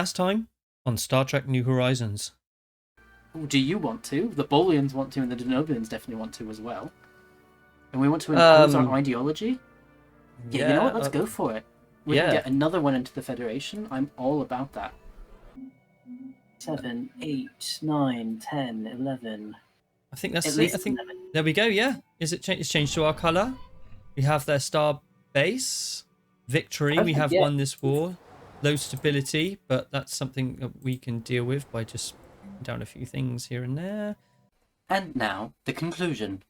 Last time on Star Trek New Horizons. Do you want to? The Bolians want to, and the Denovians definitely want to as well. And we want to impose our ideology? Yeah, you know what? Let's go for it. We can get another one into the Federation. I'm all about that. 7, 8, 9, 10, 11. I think that's At it. least I think 11. there we go. Yeah, it's changed to our color. We have their star base. Victory. Perfect, We have yeah. won this war. Low stability, but that's something that we can deal with by just down a few things here and there. And now the conclusion.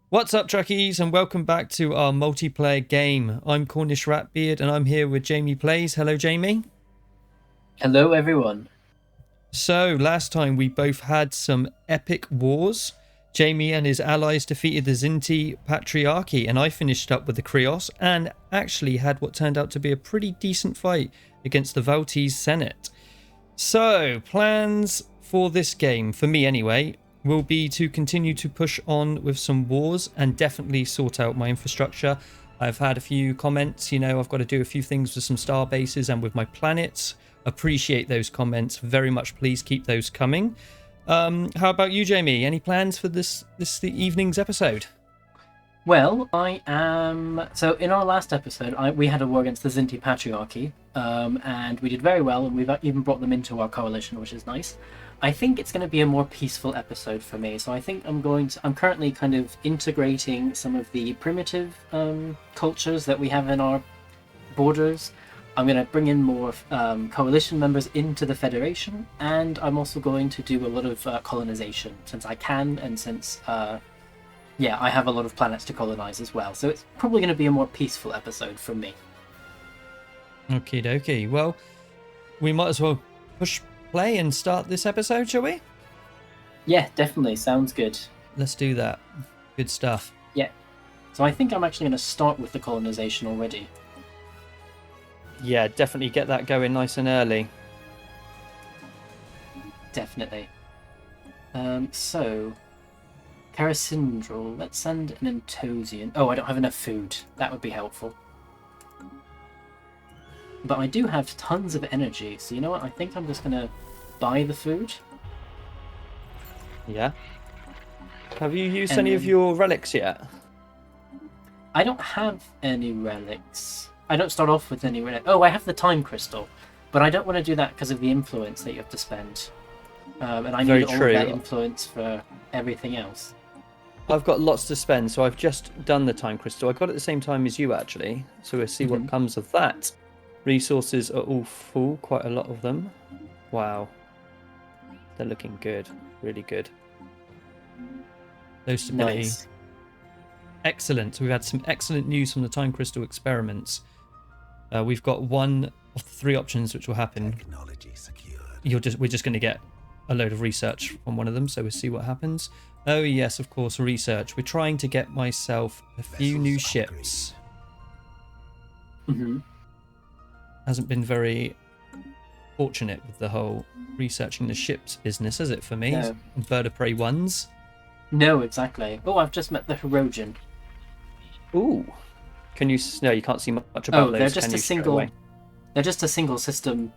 What's up, Trekkies, and welcome back to our multiplayer game. I'm Cornish Ratbeard, and I'm here with Jamie Plays. Hello, Jamie. Hello, everyone. So, last time we both had some epic wars. Jamie and his allies defeated the Zinti Patriarchy, and I finished up with the Krios and actually had what turned out to be a pretty decent fight against the Valtese Senate. So, plans for this game, for me anyway, will be to continue to push on with some wars and definitely sort out my infrastructure. I've had a few comments, I've got to do a few things with some star bases and with my planets. Appreciate those comments very much. Please keep those coming. How about you, Jamie? Any plans for this evening's episode? Well, I am... So, in our last episode, we had a war against the Zinti Patriarchy, and we did very well, and we've even brought them into our coalition, which is nice. I think it's going to be a more peaceful episode for me, so I think I'm currently kind of integrating some of the primitive cultures that we have in our borders. I'm going to bring in more coalition members into the Federation, and I'm also going to do a lot of colonization, since I can, and since, I have a lot of planets to colonize as well. So it's probably going to be a more peaceful episode from me. Okie dokie. Well, we might as well push play and start this episode, shall we? Yeah, definitely. Sounds good. Let's do that. Good stuff. Yeah. So I think I'm actually going to start with the colonization already. Yeah, definitely get that going nice and early. Definitely. So, Cardassian, let's send an Entosian. Oh, I don't have enough food. That would be helpful. But I do have tons of energy, so you know what? I think I'm just going to buy the food. Yeah. Have you used any of your relics yet? I don't have any relics. I don't start off with any relics. Oh, I have the time crystal, but I don't want to do that because of the influence that you have to spend. And I need all of that influence for everything else. I've got lots to spend, so I've just done the time crystal. I got it at the same time as you, actually, so we'll see what comes of that. Resources are all full, quite a lot of them. Wow. They're looking good, really good. Low stability. Nice. Excellent. We've had some excellent news from the time crystal experiments. We've got one of the three options which will happen. Technology secured. We're just going to get a load of research on one of them, so we'll see what happens. Oh yes, of course, research. We're trying to get myself a few new ships. Hasn't been very fortunate with the whole researching the ships business, has it, for me? No. Bird of prey ones. No, exactly. Oh, I've just met the Hirogen. Ooh. Can you... No, you can't see much about those. They're just a single... They're just a single system.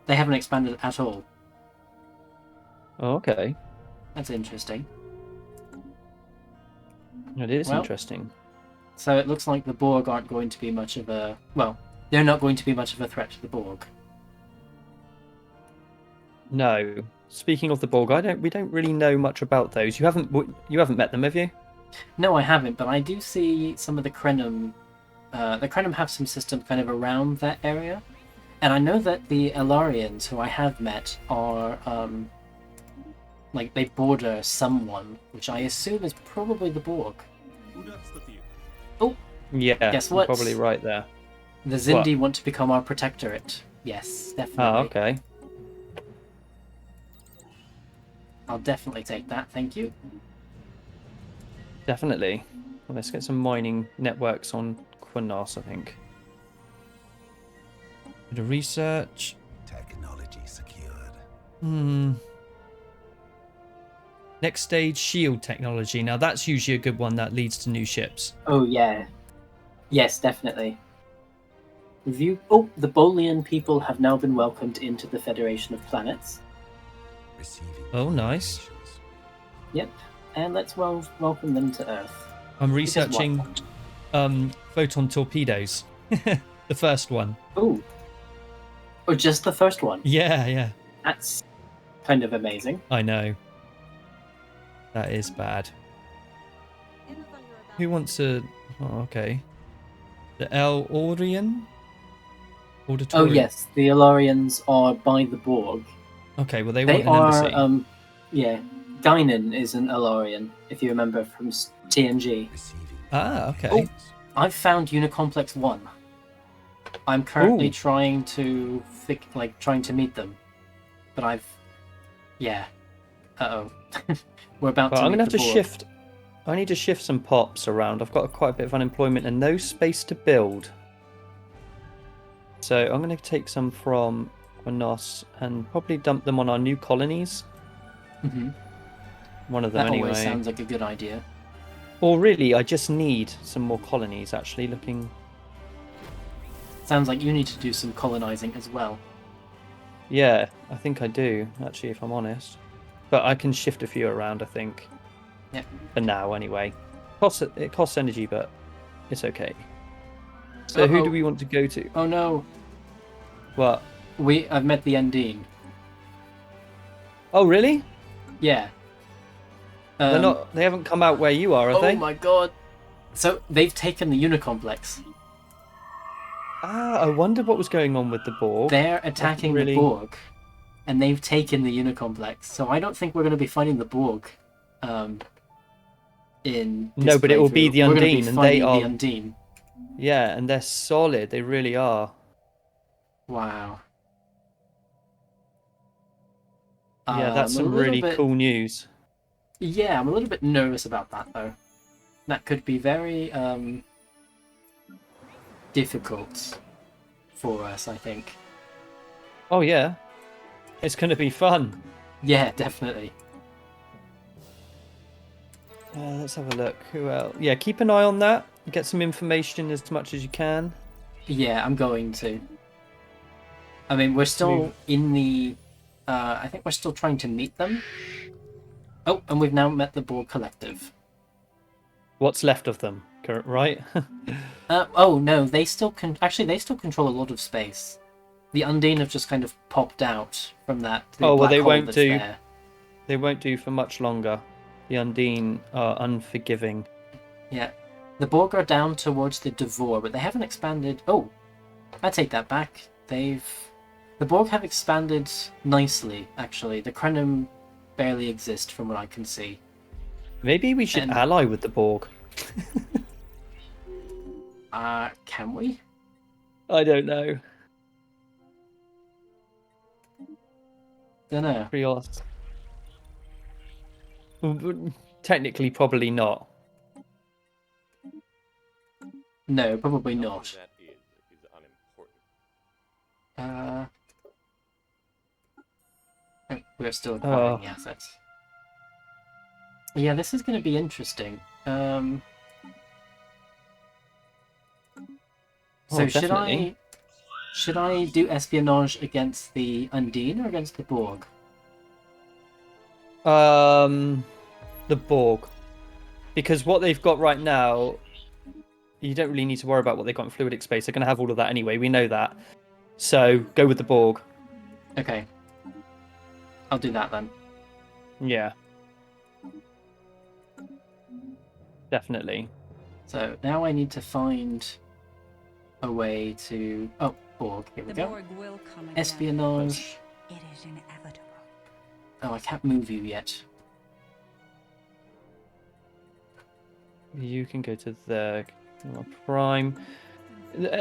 They haven't expanded at all. Oh, okay. That's interesting. It is interesting. So it looks like the Borg aren't going to be much of a... Well, they're not going to be much of a threat to the Borg. No. Speaking of the Borg, we don't really know much about those. You haven't met them, have you? No, I haven't, but I do see some of the Krenim. The Krenim have some systems kind of around that area. And I know that the Elarians, who I have met, are... they border someone, which I assume is probably the Borg. Oh! Yeah, guess what? You're probably right there. The Zindi want to become our protectorate. Yes, definitely. Oh, okay. I'll definitely take that, thank you. Definitely. Well, let's get some mining networks on Quanos, I think. Bit of research. Technology secured. Next stage, shield technology. Now that's usually a good one that leads to new ships. Oh yeah. Yes, definitely. Review. Oh, the Bolian people have now been welcomed into the Federation of Planets. Receiving Oh, nice. communications. Yep, and let's welcome them to Earth. I'm Because why researching not? photon torpedoes. The first one. Oh, or just the first one. Yeah. That's kind of amazing. I know. That is bad. Who wants a... Oh, okay. The El Orion? Oh Auditorium. yes, the Elorians are by the Borg. Okay, well, they They want an are, embassy. yeah. Guinan is an Elorian, if you remember from TNG. Receiving Ah, okay. Oh, I've found Unicomplex 1. I'm currently Ooh. trying to trying to meet them, but yeah. We're about Well, to. I'm meet gonna have the to Borg. shift. I need to shift some pops around. I've got quite a bit of unemployment and no space to build. So I'm going to take some from Quanos and probably dump them on our new colonies. Mhm. One of them That anyway. always sounds like a good idea. Or really, I just need some more colonies. Actually, looking. Sounds like you need to do some colonizing as well. Yeah, I think I do. Actually, if I'm honest, but I can shift a few around. I think. Yeah. For now, anyway. It costs energy, but it's okay. So who do we want to go to? Oh no, What? I've met the Undine. Oh, really? Yeah. They're not. They haven't come out where you are, have Oh they? my god. So they've taken the Unicomplex. Ah, I wondered what was going on with the Borg. They're attacking really- the Borg, and they've taken the Unicomplex. So I don't think we're going to be fighting the Borg. In this No, but it will be playthrough. the We're gonna Undine, be and they fighting are. the Undine. Yeah, and they're solid. They really are. Wow. Yeah, that's I'm a some little really bit- cool news. Yeah, I'm a little bit nervous about that though. That could be very difficult for us, I think. Oh yeah, it's going to be fun. Yeah, definitely. Let's have a look. Who else? Yeah, keep an eye on that. Get some information as much as you can. Yeah, I'm going to. I mean, we're still in the. I think we're still trying to meet them. Oh, and we've now met the Borg Collective. What's left of them, right? Oh no, they still they still control a lot of space. The Undine have just kind of popped out from that. Oh, well, black they hole won't that's do. there. They won't do for much longer. The Undine are unforgiving. Yeah, the Borg are down towards the Devore, but they haven't expanded. Oh, I take that back. The Borg have expanded nicely, actually. The Krenim barely exist from what I can see. Maybe we should And- ally with the Borg. Can we? I don't know. Dunno. Krios. Technically, probably not. No, probably not. That is unimportant. We're still acquiring Oh. the assets. Yeah, this is going to be interesting. So Oh, definitely. should I do espionage against the Undine or against the Borg? The Borg, because what they've got right now, you don't really need to worry about what they've got in fluidic space. They're going to have all of that anyway. We know that. So go with the Borg. Okay. I'll do that then. Yeah. Definitely. So now I need to find a way to... Oh, Borg. Here we The go. Borg will come again. Espionage. It is inevitable. Oh, I can't move you yet. You can go to the Prime.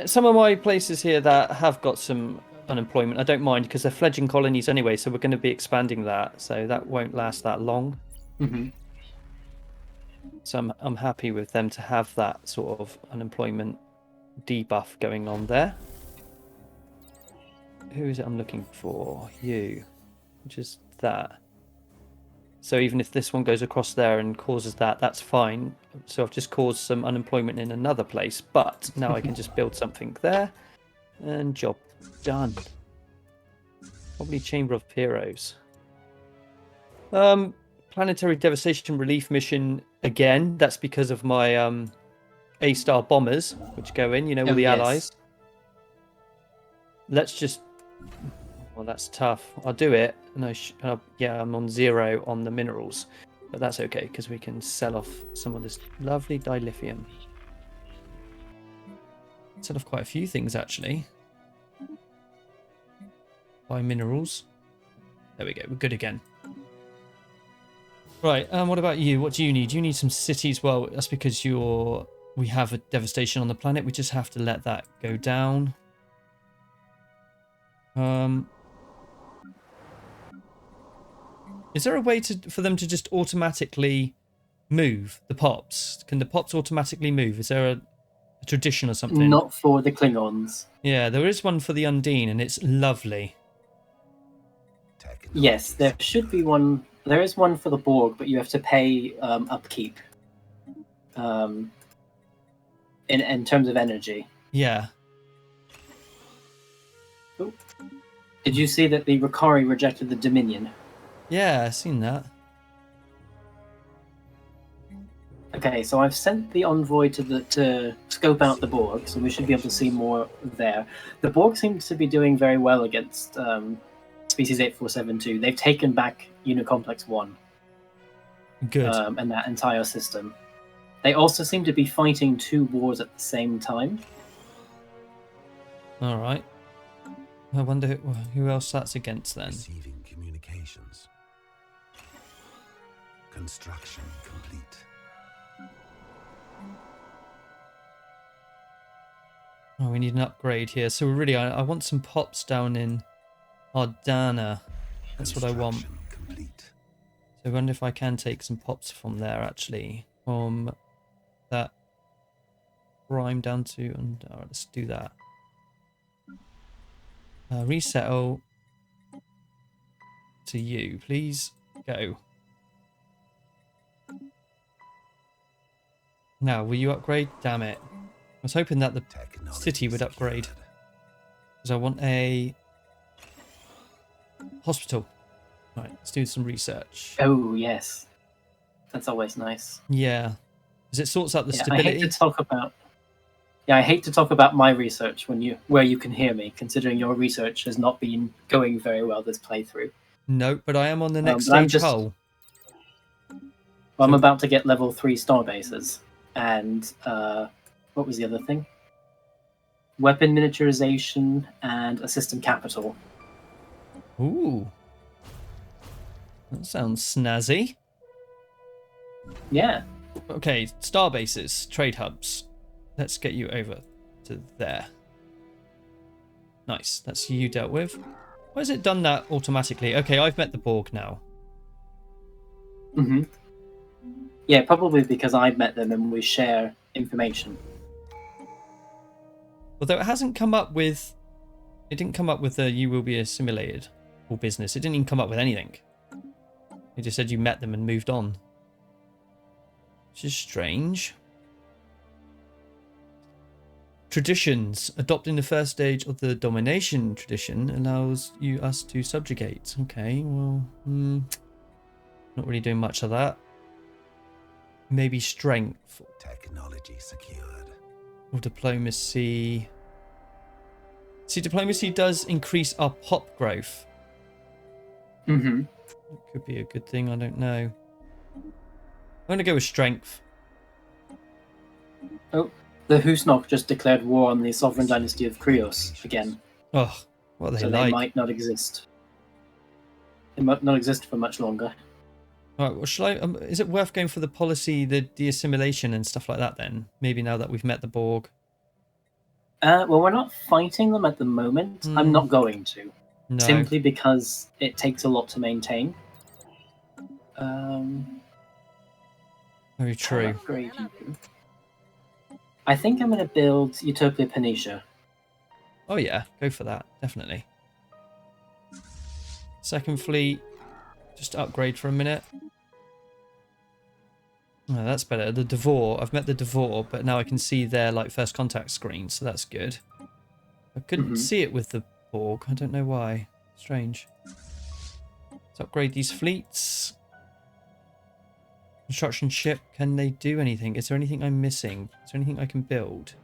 Some of my places here that have got some unemployment, I don't mind because they're fledgling colonies anyway, so we're going to be expanding that. So that won't last that long. Mm-hmm. So I'm happy with them to have that sort of unemployment debuff going on there. Who is it I'm looking for? You. Which is that. So even if this one goes across there and causes that, that's fine. So I've just caused some unemployment in another place, but now I can just build something there. And job done. Probably Chamber of Heroes. Planetary Devastation Relief Mission again. That's because of my A-star bombers, which go in, all Oh, the yes. allies. Let's just... Well, that's tough. I'll do it. No, yeah, I'm on 0 on the minerals. But that's okay, because we can sell off some of this lovely dilithium. Sell off quite a few things, actually. Buy minerals. There we go. We're good again. Right. What about you? What do you need? You need some cities. Well, that's because we have a devastation on the planet. We just have to let that go down. Is there a way for them to just automatically move the pops? Can the pops automatically move? Is there a tradition or something? Not for the Klingons. Yeah, there is one for the Undine, and it's lovely. Yes, there should be one. There is one for the Borg, but you have to pay upkeep. In terms of energy. Yeah. Ooh. Did you see that the Ricari rejected the Dominion? Yeah, I've seen that. Okay, so I've sent the envoy to scope out the Borg, so we should be able to see more there. The Borg seems to be doing very well against Species 8472. They've taken back Unicomplex 1. Good. And that entire system. They also seem to be fighting 2 wars at the same time. All right. I wonder who else that's against then. Receiving communications. Construction complete. Oh, we need an upgrade here. So really, I want some pops down in Ardana. That's what I want. Complete. So I wonder if I can take some pops from there, actually. From that prime down to... And all right, let's do that. Resettle to you, please. Go. Now, will you upgrade? Damn it. I was hoping that the city would upgrade. Because I want a hospital. Right, let's do some research. Oh, yes. That's always nice. Yeah. Because it sorts out the I stability. hate to talk about... Yeah, I hate to talk about my research where you can hear me, considering your research has not been going very well this playthrough. No, but I am on the next I'm stage hull. Well, I'm about to get level 3 star bases. And what was the other thing? Weapon miniaturization and a system capital. Ooh. That sounds snazzy. Yeah. Okay, star bases, trade hubs. Let's get you over to there. Nice, that's you dealt with. Why has it done that automatically? Okay, I've met the Borg now. Mm-hmm. Yeah, probably because I've met them and we share information. Although it hasn't come up with... It didn't come up with the you will be assimilated or business. It didn't even come up with anything. It just said you met them and moved on. Which is strange. Traditions. Adopting the first stage of the domination tradition allows us to subjugate. Okay, well, not really doing much of that. Maybe strength. Technology secured. Or diplomacy. See, diplomacy does increase our pop growth. Mm-hmm. It could be a good thing, I don't know. I'm going to go with strength. Oh, the Husnok just declared war on the sovereign dynasty of Krios again. Oh, what are they So like? they might not exist. They might not exist for much longer. All right, well, shall I? Is it worth going for the policy, the assimilation and stuff like that then? Maybe now that we've met the Borg. Well, we're not fighting them at the moment. I'm not going to. No. Simply because it takes a lot to maintain. Very true. Upgrade you. I think I'm going to build Utopia Phoenicia. Oh yeah, go for that, definitely. Second fleet, just upgrade for a minute. Oh, that's better. The Devore, I've met the Devore, but now I can see their like first contact screen, so that's good. I couldn't see it with the borg. I don't know why. Strange. Let's upgrade these fleets. Construction ship. Can they do anything? Is there anything I'm missing? Is there anything I can build?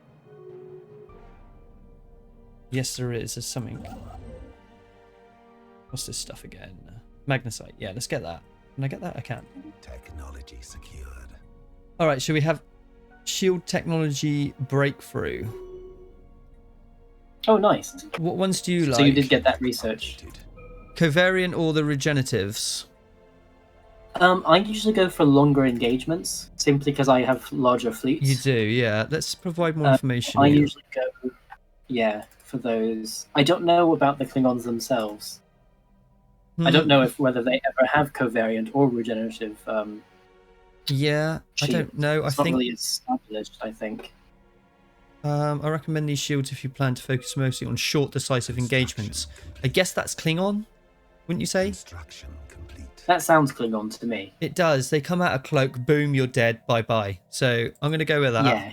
Yes, there is. There's something. What's this stuff again? Magnesite. Yeah, let's get that. Can I get that? I can. Technology secured. All right, should we have shield technology breakthrough? Oh, nice. What ones do you like? So you did get that research. Covariant or the regeneratives? I usually go for longer engagements, simply because I have larger fleets. You do, yeah. Let's provide more information. I here. usually go, for those. I don't know about the Klingons themselves. I don't know whether they ever have covariant or regenerative. Yeah, I don't know. It's not really established, I think. I recommend these shields if you plan to focus mostly on short, decisive engagements. I guess that's Klingon, wouldn't you say? Construction complete. That sounds Klingon to me. It does. They come out of cloak, boom, you're dead, bye-bye. So I'm going to go with that. Yeah.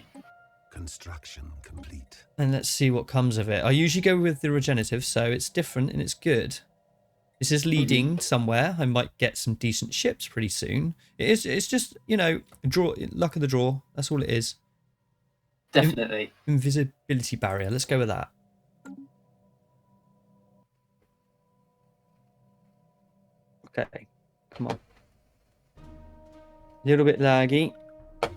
Construction complete. And let's see what comes of it. I usually go with the regenerative, so it's different and it's good. This is leading somewhere. I might get some decent ships pretty soon. It's just, luck of the draw. That's all it is. Definitely. Invisibility barrier. Let's go with that. Okay. Come on. A little bit laggy.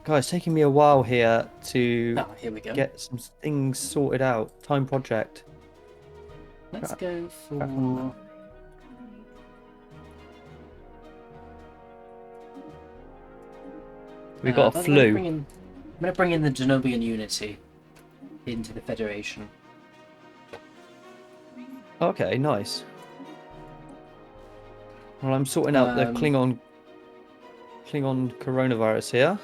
Guys, it's taking me a while here to Here we go. get some things sorted out. Time project. Let's go for... We've got a flu. I'm going to bring in the Genobian unity into the Federation. Okay, nice. Well, I'm sorting out the Klingon coronavirus here.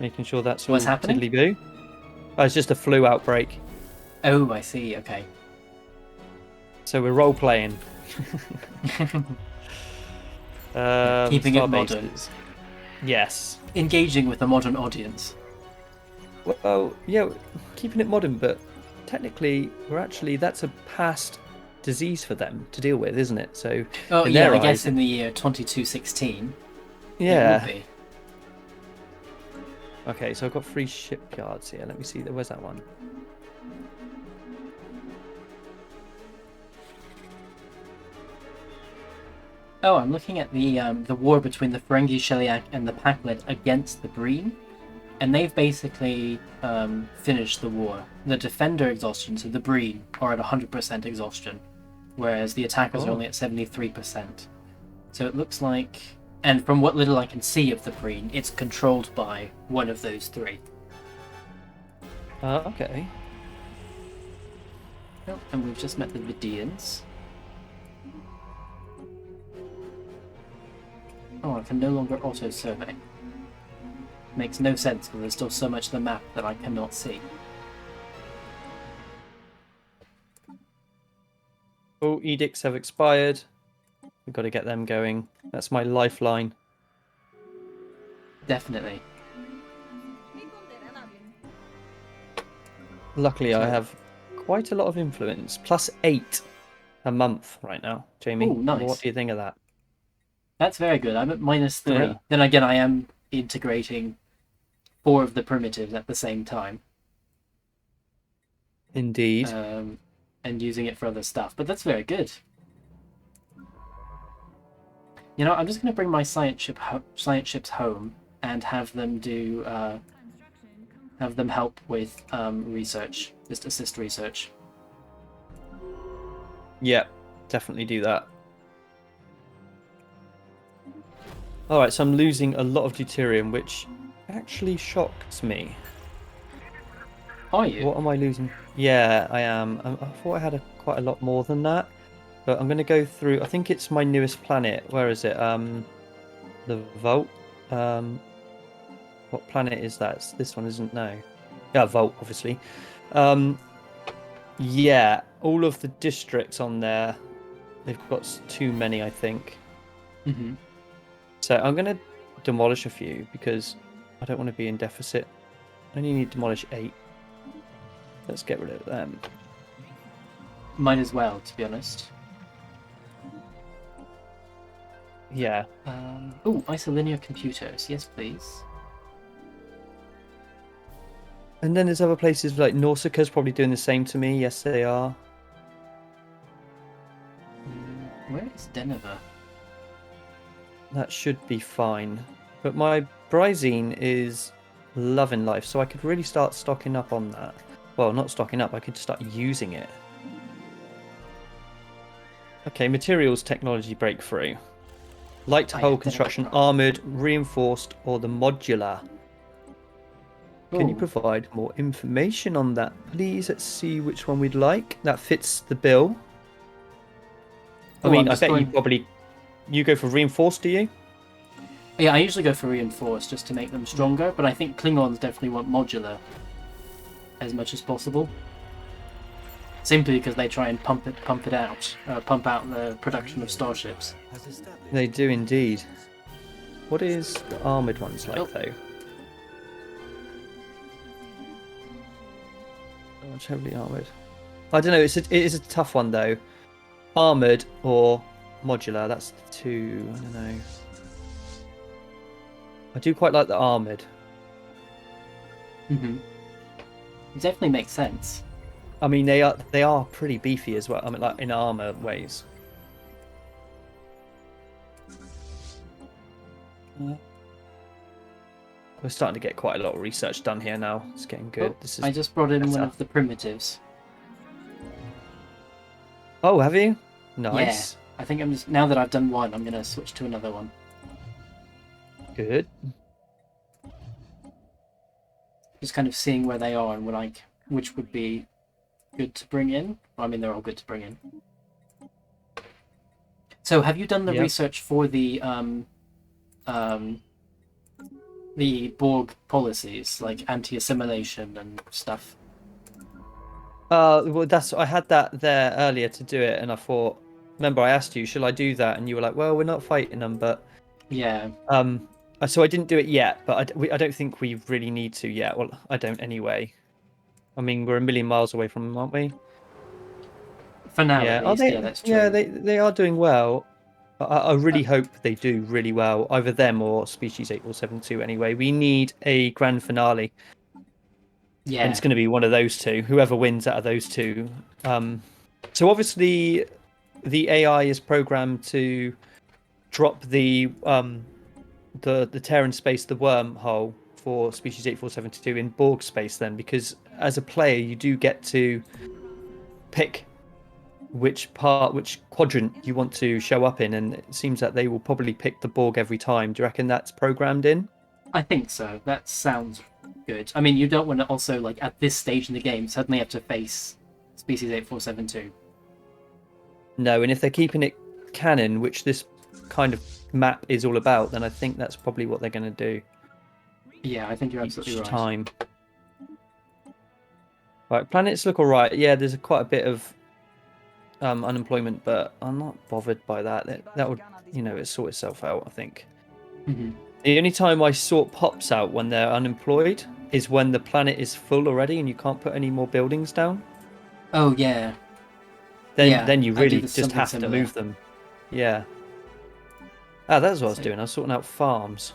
Making sure that's all What's happening? tiddly-boo. Oh, it's just a flu outbreak. Oh, I see. Okay. So we're role-playing. Keeping it modern. bases. Yes. Engaging with a modern audience. Well, yeah, keeping it modern, but technically, that's a past disease for them to deal with, isn't it? So, Oh, in yeah, their I guess eyes, in the year 2216. yeah. It would be. Okay, so I've got 3 shipyards here. Let me see. Where's that one? Oh, I'm looking at the war between the Ferengi Sheliak and the Pakled against the Breen, and they've basically finished the war. The defender exhaustion, so the Breen, are at 100% exhaustion, whereas the attackers are only at 73%. So it looks like, and from what little I can see of the Breen, it's controlled by one of those 3. Okay. Oh, and we've just met the Vidians. Oh, I can no longer auto-survey. Makes no sense because there's still so much of the map that I cannot see. All edicts have expired. We've got to get them going. That's my lifeline. Definitely. Luckily, I have quite a lot of influence. +8 a month right now, Jamie. Ooh, nice. What do you think of that? That's very good. I'm at -3. Yeah. Then again, I am integrating 4 of the primitives at the same time. Indeed. And using it for other stuff. But that's very good. You know, I'm just going to bring my science ships home and have them do have them help with research, just assist research. Yeah, definitely do that. Alright, so I'm losing a lot of deuterium, which actually shocked me. Are you? What am I losing? Yeah, I am. I thought I had quite a lot more than that. But I'm going to go through... I think it's my newest planet. Where is it? The Vault. What planet is that? This one isn't, no. Yeah, Vault, obviously. Yeah, all of the districts on there, they've got too many, I think. Mm-hmm. So I'm going to demolish a few because I don't want to be in deficit. I only need to demolish 8. Let's get rid of them. Might as well, to be honest. Yeah. Isolinear computers. Yes, please. And then there's other places like Nausicaa's probably doing the same to me. Yes, they are. Where is Denver? That should be fine. But my Brizine is loving life, so I could really start stocking up on that. Well, not stocking up, I could start using it. Okay, materials technology breakthrough. Light hull construction, armoured, reinforced, or the modular. Can you provide more information on that, please? Let's see which one we'd like. That fits the bill. I mean, I bet you go for reinforced, do you? Yeah, I usually go for reinforced just to make them stronger, but I think Klingons definitely want modular as much as possible. Simply because they try and pump out the production of starships. They do indeed. What is the armoured ones like, though? Much heavily armoured. I don't know. It is a tough one though. Armoured or modular. That's the two. I don't know. I do quite like the armoured. Mm-hmm. It definitely makes sense. I mean, they are pretty beefy as well. I mean, like in armour ways. We're starting to get quite a lot of research done here now. It's getting good. I just brought in one of the primitives. Oh, have you? Nice. Yeah, I think I'm just now that I've done one, I'm gonna switch to another one. Good. Just kind of seeing where they are and which would be good to bring in. I mean, they're all good to bring in. So, have you done the research for the Borg policies, like anti-assimilation and stuff? Well, I had that there earlier to do it, and I thought. Remember, I asked you, "Shall I do that?" And you were like, "Well, we're not fighting them, but." Yeah. So I didn't do it yet, but I don't think we really need to yet. Well, I don't anyway. I mean, we're a million miles away from them, aren't we? For now, yeah. at least. Yeah, that's true. Yeah, they are doing well. I really hope they do really well, either them or Species 8472 anyway. We need a grand finale. Yeah. And it's going to be one of those two, whoever wins out of those two. So obviously the AI is programmed to drop the Terran space, the wormhole for Species 8472 in Borg space then, because as a player you do get to pick which quadrant you want to show up in, and it seems that they will probably pick the Borg every time. Do you reckon that's programmed in? I think so. That sounds good. I mean, you don't want to also, like, at this stage in the game, suddenly have to face Species 8472. No, and if they're keeping it canon, which this kind of map is all about, then I think that's probably what they're going to do. Yeah, I think you're absolutely right. Time. Right, planets look alright. Yeah, there's quite a bit of unemployment, but I'm not bothered by that. That would, it sort itself out, I think. Mm-hmm. The only time I sort pops out when they're unemployed is when the planet is full already and you can't put any more buildings down. Oh, yeah. Then you really just have to move them. Yeah. That's what I was doing. I was sorting out farms.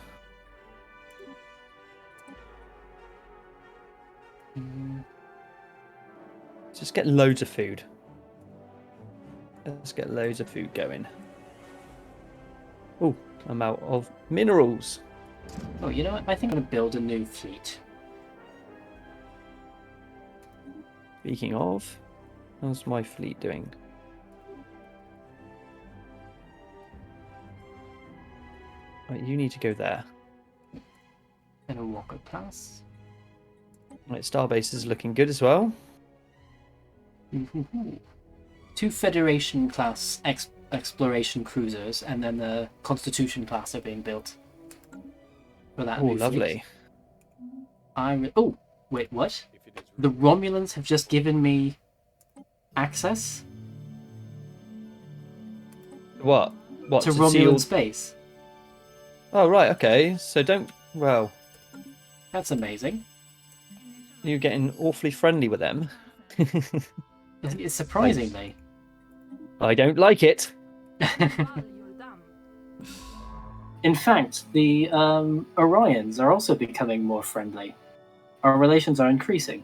Just get loads of food. Let's get loads of food going. Oh, I'm out of minerals. Oh, you know what? I think I'm going to build a new fleet. Speaking of, how's my fleet doing? Right, you need to go there. And a Walker class. Right, Starbase is looking good as well. 2 Federation class exploration cruisers, and then the Constitution class are being built. For that new lovely. Fleet. Oh, wait, what? The Romulans have just given me access? What? To Romulan space. Oh, right, okay. So don't... Well... That's amazing. You're getting awfully friendly with them. It's surprisingly. I don't like it. In fact, the Orions are also becoming more friendly. Our relations are increasing.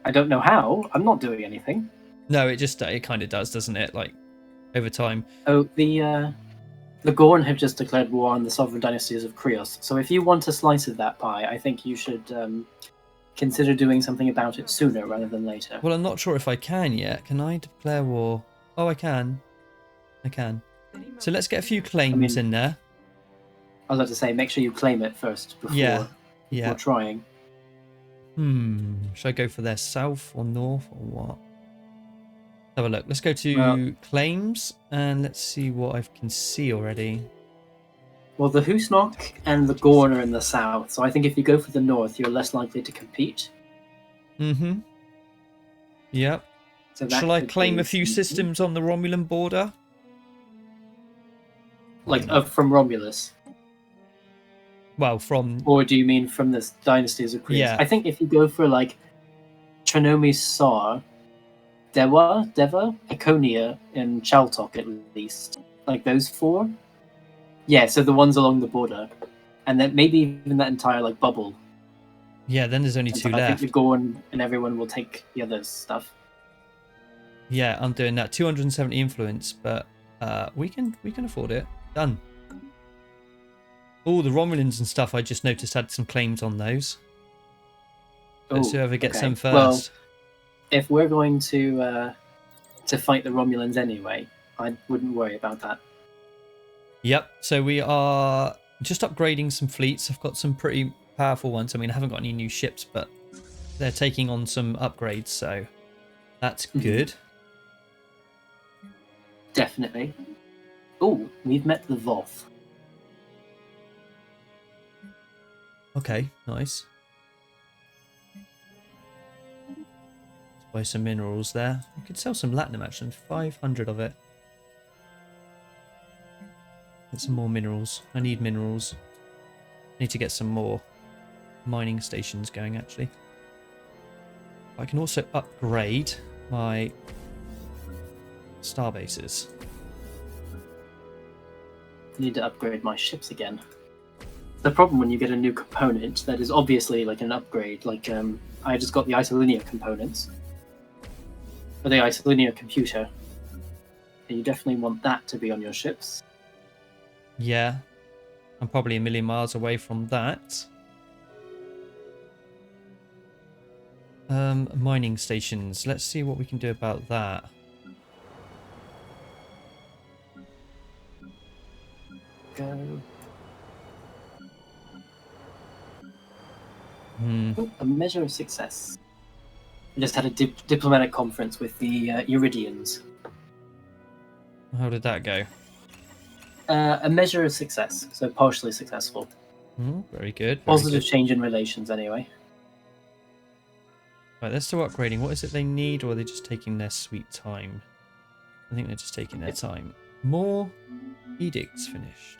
I don't know how. I'm not doing anything. No, it kind of does, doesn't it? Like over time. Oh, the Gorn have just declared war on the sovereign dynasties of Krios. So if you want a slice of that pie, I think you should consider doing something about it sooner rather than later. Well, I'm not sure if I can yet. Can I declare war? Oh, I can. I can. So let's get a few claims in there. I was about to say, make sure you claim it first before trying. Should I go for their south or north or what? Have a look. Let's go to claims and let's see what I can see already. Well, the Husnok and the Gorn are in the south, so I think if you go for the north, you're less likely to compete. Yep. So shall I claim a few systems on the Romulan border? Like from Romulus? Well, from... Or do you mean from the dynasties of Krios? Yeah. I think if you go for like Trinomi Sar, Dewa, Deva, Iconia, and Chaltok at least. Like those four? Yeah, so the ones along the border. And then maybe even that entire like bubble. Yeah, then there's only two I left. think the Gorn and everyone will take the other stuff. Yeah, I'm doing that. 270 influence, but we can afford it. Done. Oh, the Romulans and stuff I just noticed had some claims on those. Let's see whoever gets them first. Well, if we're going to fight the Romulans anyway, I wouldn't worry about that. Yep, so we are just upgrading some fleets. I've got some pretty powerful ones. I mean, I haven't got any new ships, but they're taking on some upgrades, so that's good. Definitely. Oh, we've met the Voth. Okay, nice. Let's buy some minerals there. We could sell some latinum actually, 500 of it. Get some more minerals. I need minerals. I need to get some more mining stations going actually. I can also upgrade my star bases. I need to upgrade my ships again. The problem when you get a new component that is obviously like an upgrade, like I just got the isolinear components, or the isolinear computer, and you definitely want that to be on your ships. Yeah, I'm probably a million miles away from that. Mining stations. Let's see what we can do about that. Go. Hmm. A measure of success. I just had a diplomatic conference with the Iridians. How did that go? A measure of success, so partially successful. Very good. Very Positive good. change in relations, anyway. Right, they're still upgrading. What is it they need, or are they just taking their sweet time? I think they're just taking their time. More edicts finished.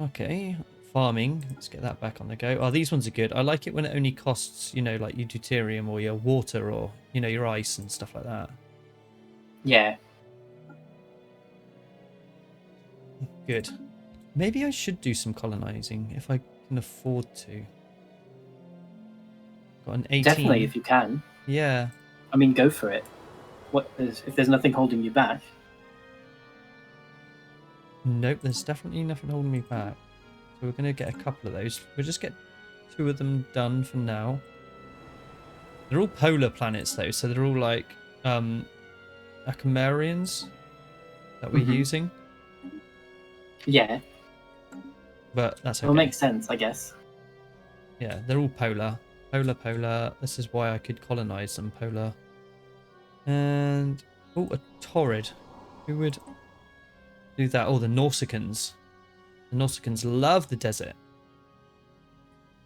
Okay, farming. Let's get that back on the go. Oh, these ones are good. I like it when it only costs, you know, like your deuterium or your water or, you know, your ice and stuff like that. Yeah. Good. Maybe I should do some colonizing if I can afford to. Got an 18. Definitely, if you can. Yeah. I mean, go for it. If there's nothing holding you back. Nope, there's definitely nothing holding me back. So we're going to get a couple of those. We'll just get 2 of them done for now. They're all polar planets though, so they're all like Acamarians that we're using. Yeah. But that's okay. It'll make sense, I guess. Yeah, they're all polar. Polar. This is why I could colonize them, polar. And... oh, a Torrid. Who would do that? Oh, the Norsicans. The Norsicans love the desert.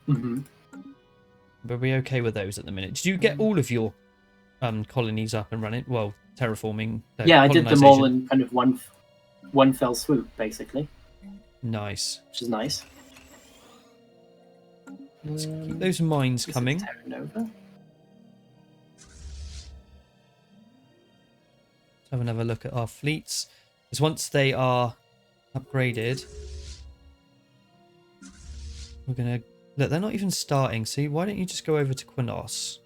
But we're okay with those at the minute. Did you get all of your colonies up and running? Well, terraforming. Yeah, I did them all in kind of one fell swoop, basically. Nice. Which is nice. Let's keep those mines coming. Terra Nova. Let's have another look at our fleets. Because once they are upgraded, we're going to... Look, they're not even starting. See, why don't you just go over to Quinos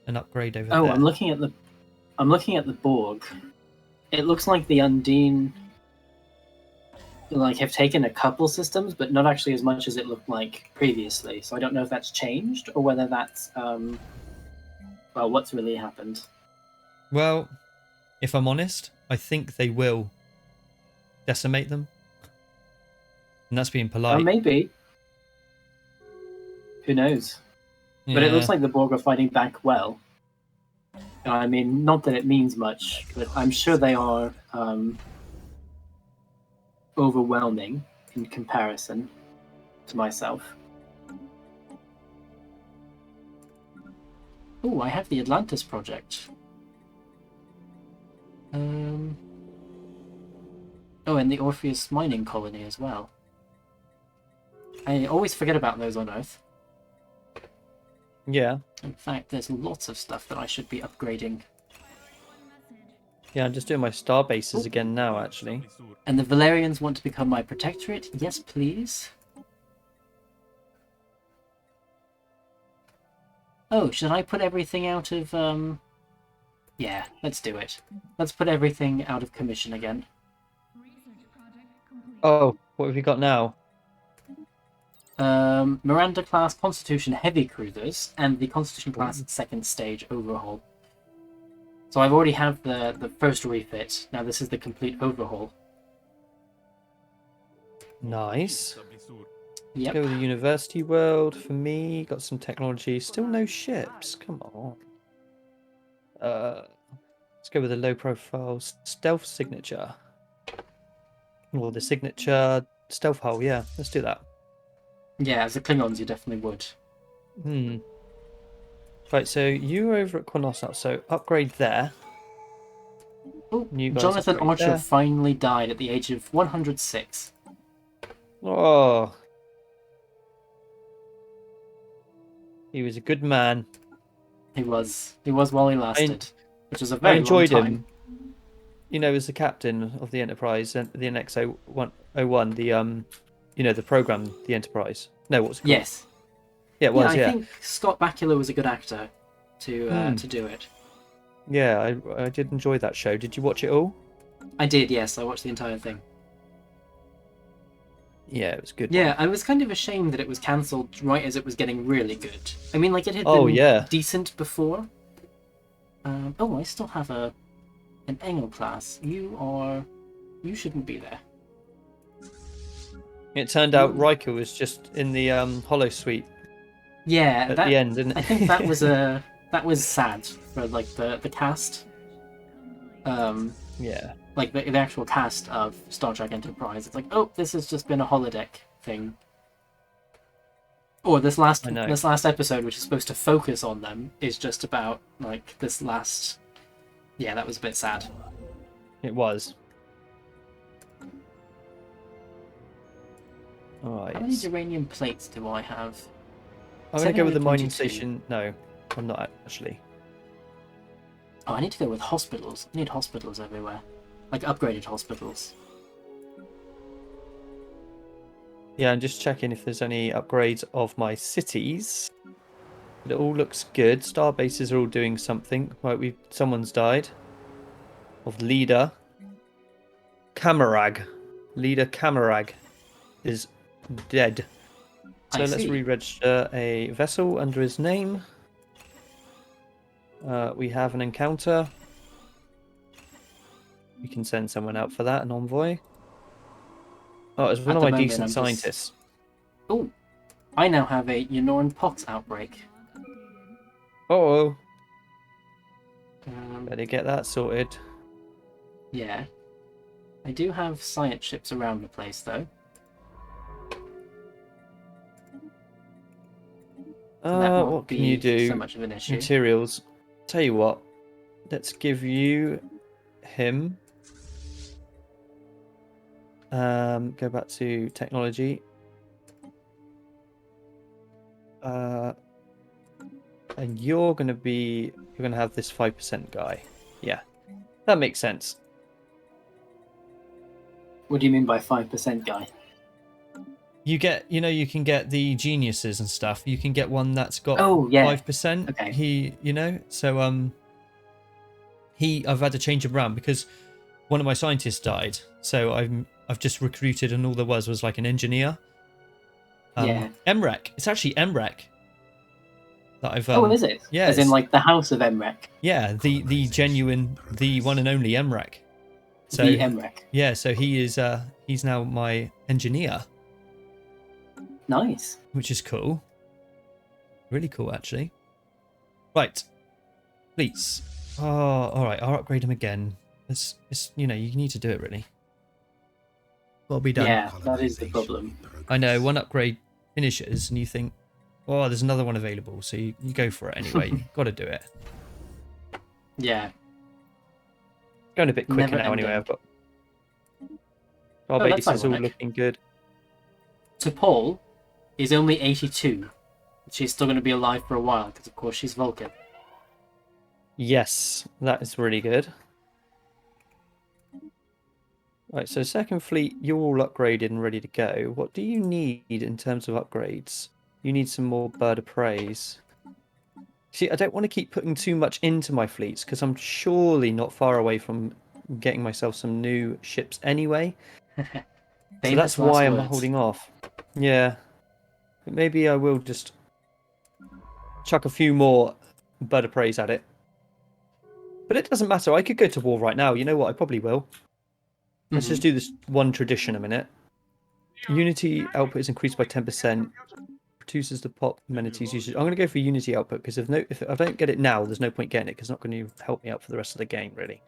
and upgrade over there? I'm looking at the Borg. It looks like the Undine have taken a couple systems, but not actually as much as it looked like previously. So I don't know if that's changed or whether that's what's really happened. Well, if I'm honest, I think they will decimate them. And that's being polite. Maybe. Who knows? Yeah. But it looks like the Borg are fighting back well. I mean, not that it means much, but I'm sure they are overwhelming in comparison to myself. Oh, I have the Atlantis project. Oh, and the Orpheus mining colony as well. I always forget about those on Earth. Yeah. In fact, there's lots of stuff that I should be upgrading. Yeah, I'm just doing my star bases again now, actually. And the Valerians want to become my protectorate? Yes, please. Oh, should I put everything out of... Yeah, let's do it. Let's put everything out of commission again. Oh, what have you got now? Miranda-class Constitution heavy cruisers and the Constitution-class second stage overhaul. So I've already have the first refit. Now this is the complete overhaul. Nice. Yep. Go with the university world for me. Got some technology. Still no ships. Come on. Let's go with a low profile stealth signature. Or the signature stealth hull. Yeah, let's do that. Yeah, as the Klingons, you definitely would. Right, so you're over at Quinos now, so upgrade there. Oh, You guys Jonathan upgrade Archer there. finally died at the age of 106. Oh. He was a good man. He was while he lasted, which was a very I enjoyed long time. him. You know, as the captain of the Enterprise and the NX-01, the program, the Enterprise. No, what's it called? Yes. Yeah, it was. I think Scott Bakula was a good actor to do it. Yeah, I did enjoy that show. Did you watch it all? I did, yes. I watched the entire thing. Yeah, it was good. Yeah, I was kind of ashamed that it was cancelled right as it was getting really good. I mean, like, it had been decent before. I still have an Engel class. You shouldn't be there. It turned out Riker was just in the Hollow Suite. Yeah, at the end, didn't it? I think that was sad for like the cast. Yeah. Like the actual cast of Star Trek Enterprise. It's like, oh, this has just been a holodeck thing. Or this last episode, which is supposed to focus on them, is just about like this last. Yeah, that was a bit sad. It was. All right. How many uranium plates do I have? I'm going to go with the mining 722. station. No, I'm not actually. Oh, I need to go with hospitals. I need hospitals everywhere. Like upgraded hospitals. Yeah, I'm just checking if there's any upgrades of my cities. But it all looks good. Star bases are all doing something. Right, someone's died. Of leader. Camarag. Leader Camarag is dead. So let's re-register a vessel under his name. We have an encounter. We can send someone out for that, an envoy. Oh, it's one of my decent scientists. Oh, I now have a Unoran Pox outbreak. Oh, better get that sorted. Yeah. I do have science ships around the place, though. What can you do? So much of an issue. Materials. Tell you what, let's give you him. Go back to technology. And you're gonna have this 5% guy. Yeah, that makes sense. What do you mean by 5% guy? You can get the geniuses and stuff. You can get one that's got Oh, yeah. 5%. Okay. I've had to change him around because one of my scientists died. So I've just recruited, and all there was like an engineer. Yeah. Emrek. It's actually Emrek that I've. Oh, is it? Yeah. As in, like, the House of Emrek. Yeah, the one and only Emrek. So The Emrek. yeah, so he's now my engineer. Nice. Which is cool. Really cool, actually. Right. Please. Oh, all right. I'll upgrade him again. It's you need to do it, really. What'll be done? Yeah, that is the problem. I know, one upgrade finishes, and you think, oh, there's another one available, so you go for it anyway. You've got to do it. Yeah. Going a bit quicker Never now, ending. anyway. I've got... Our Oh, base that's is all ironic. looking good. To Paul is only 82. She's still going to be alive for a while because, of course, she's Vulcan. Yes, that is really good. Right, so second fleet, you're all upgraded and ready to go. What do you need in terms of upgrades? You need some more bird of praise. See, I don't want to keep putting too much into my fleets because I'm surely not far away from getting myself some new ships anyway. So that's Famous why last I'm words. holding off. Yeah. But maybe I will just chuck a few more bird of praise at it. But it doesn't matter. I could go to war right now. You know what? I probably will. Let's just do this one tradition a minute. Unity output is increased by 10%. Produces the pop amenities usage. I'm going to go for Unity output because if I don't get it now, there's no point getting it because it's not going to help me out for the rest of the game, really.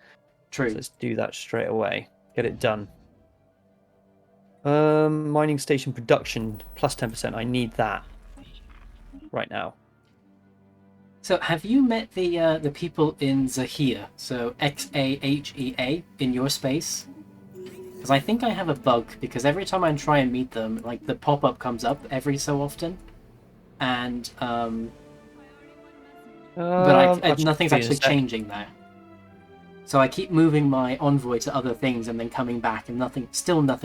True. So let's do that straight away. Get it done. Mining station production plus 10%. I need that right now. So, have you met the people in Zahir? So Xahea in your space? Because I think I have a bug. Because every time I try and meet them, like the pop-up comes up every so often, and but nothing's actually changing there. So I keep moving my envoy to other things and then coming back, and nothing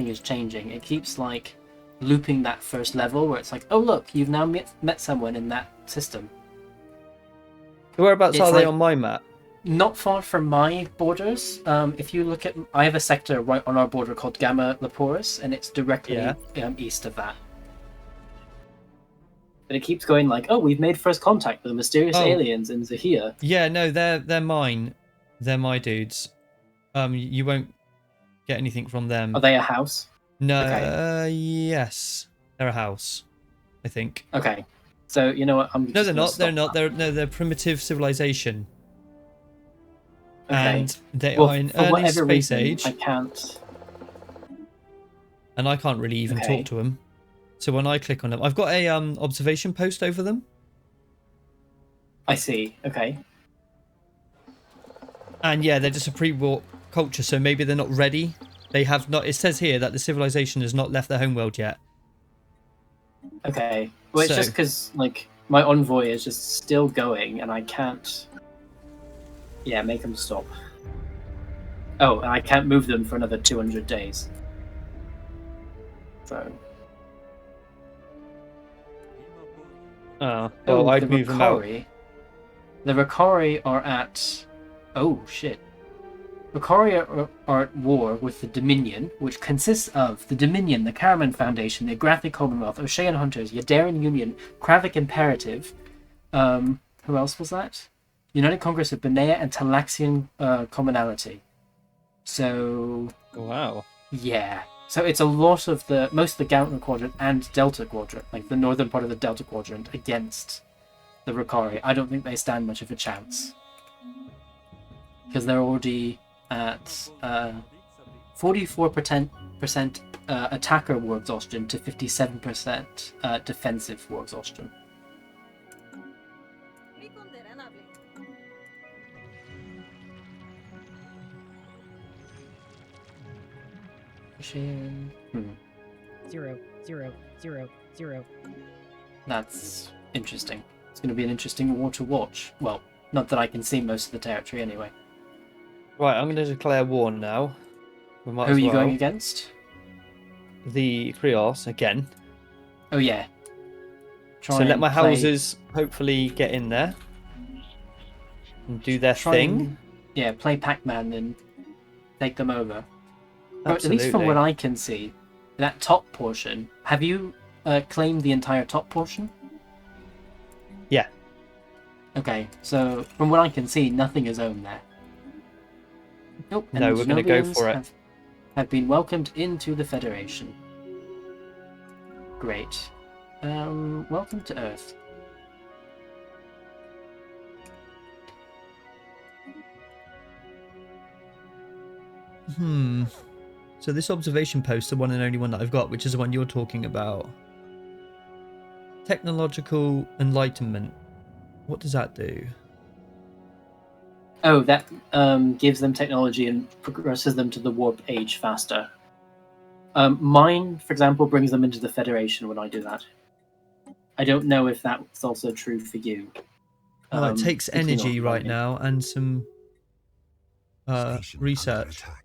is changing. It keeps like looping that first level where it's like, oh look, you've now met someone in that system. Whereabouts It's are they like- on my map? Not far from my borders. If you look at, I have a sector right on our border called Gamma Leporis, and it's directly east of that. But it keeps going like, oh, we've made first contact with the mysterious aliens in Zahir. Yeah, no, they're mine. They're my dudes. You won't get anything from them. Are they a house? No, Okay. yes, they're a house, I think. Okay. So you know what? No, they're not. They're not. They're primitive civilization. Okay. And they Well, are in for early whatever space reason, age. I can't. And I can't really even Okay. talk to them. So when I click on them, I've got a observation post over them. I see. Okay. And yeah, they're just a pre-war culture, so maybe they're not ready. They have not. It says here that the civilization has not left their homeworld yet. Okay. Well, it's So- just because like my envoy is just still going, and I can't. Yeah, make them stop. Oh, and I can't move them for another 200 days. So. Oh, well, I'd move them out. The Ricari are at. Oh shit. Ricari are at war with the Dominion, which consists of the Dominion, the Karaman Foundation, the Agrathi Commonwealth, Ocean Hunters, Yadarian Union, Kravik Imperative. Who else was that? United Congress of Benea and Talaxian Commonality. So. Wow. Yeah. So it's a lot of most of the Gamma Quadrant and Delta Quadrant, like the northern part of the Delta Quadrant, against the Ricari. I don't think they stand much of a chance. Because they're already at 44% attacker war exhaustion to 57% defensive war exhaustion. Zero, zero, zero, zero. That's interesting. It's going to be an interesting war to watch. Well, not that I can see most of the territory anyway. Right, I'm going to declare war now. We might Who as are you well. going against? The Creos again. Oh yeah. So let my houses hopefully get in there and do their thing. Play Pac-Man and take them over. But at Absolutely. least from what I can see, that top portion. Have you claimed the entire top portion? Yeah. Okay, so from what I can see, nothing is owned there. Nope. And No, the we're going to go Genovians for it. have been welcomed into the Federation. Great. Welcome to Earth. So this observation post, the one and only one that I've got, which is the one you're talking about. Technological enlightenment. What does that do? Oh, that gives them technology and progresses them to the warp age faster. Mine, for example, brings them into the Federation when I do that. I don't know if that's also true for you. Well, it takes thinking energy of right mining. now and some Station under research. attack.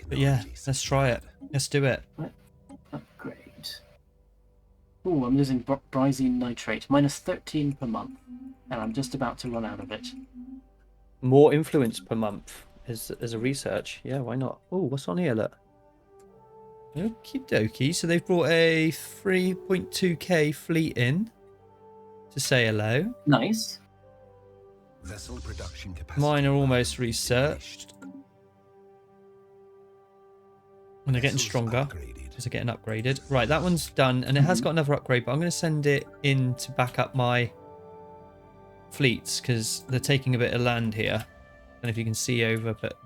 But yeah, Technology let's try it. Let's do it. Upgrade. Ooh, I'm losing brizine nitrate. Minus 13 per month. And I'm just about to run out of it. More influence per month as a research. Yeah, why not? Oh, what's on here? Look. Okie dokie. So they've brought a 3.2k fleet in to say hello. Nice. Vessel production capacity. Mine are almost researched. And they're getting Vessels stronger upgraded. because they're getting upgraded. Right, that one's done. And it has got another upgrade, but I'm going to send it in to back up my fleets because they're taking a bit of land here. I don't know if you can see over, but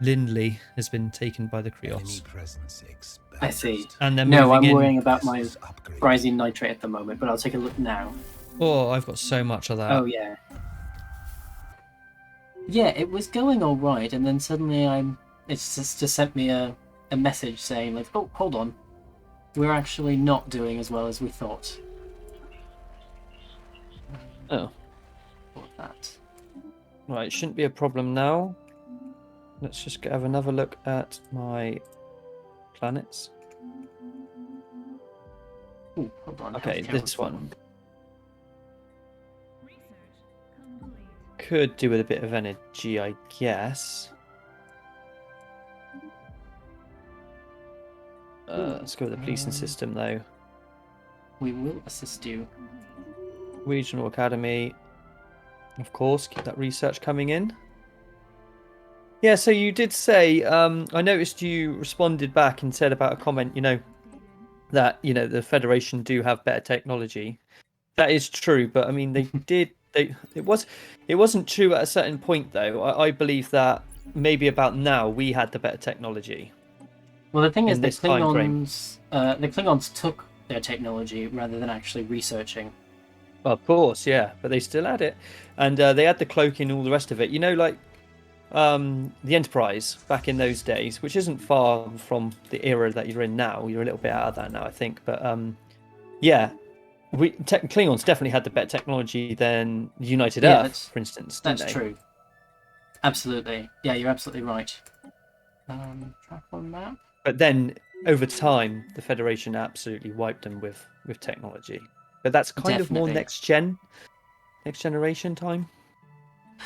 Lindley has been taken by the Enemy Creos. presence exposed. I see. And they're No, I'm moving in. worrying about my Vessels upgraded. brizine nitrate at the moment, but I'll take a look now. Oh, I've got so much of that. Oh, yeah. Yeah, it was going all right, and then suddenly it's just sent me a message saying, like, oh, hold on. We're actually not doing as well as we thought. Oh, For that. right. Shouldn't be a problem now. Let's just have another look at my planets. Ooh, hold on. Okay, healthcare this reform. one could do with a bit of energy, I guess. Let's go with the policing system, though. We will assist you. Regional Academy, of course, keep that research coming in. Yeah, so you did say, I noticed you responded back and said about a comment, that, the Federation do have better technology. That is true, but I mean, it wasn't true at a certain point, though. I believe that maybe about now we had the better technology. Well, the thing is, In the this time frame. Klingons took their technology rather than actually researching. Of course, yeah, but they still had it, and they had the cloaking and all the rest of it. Like the Enterprise back in those days, which isn't far from the era that you're in now. You're a little bit out of that now, I think, but yeah, Klingons definitely had the better technology than United Yeah, Earth, for instance. Didn't That's they? true. Absolutely. Yeah, you're absolutely right. Track on map. But then over time, the Federation absolutely wiped them with technology. But that's kind of more Definitely. next generation time.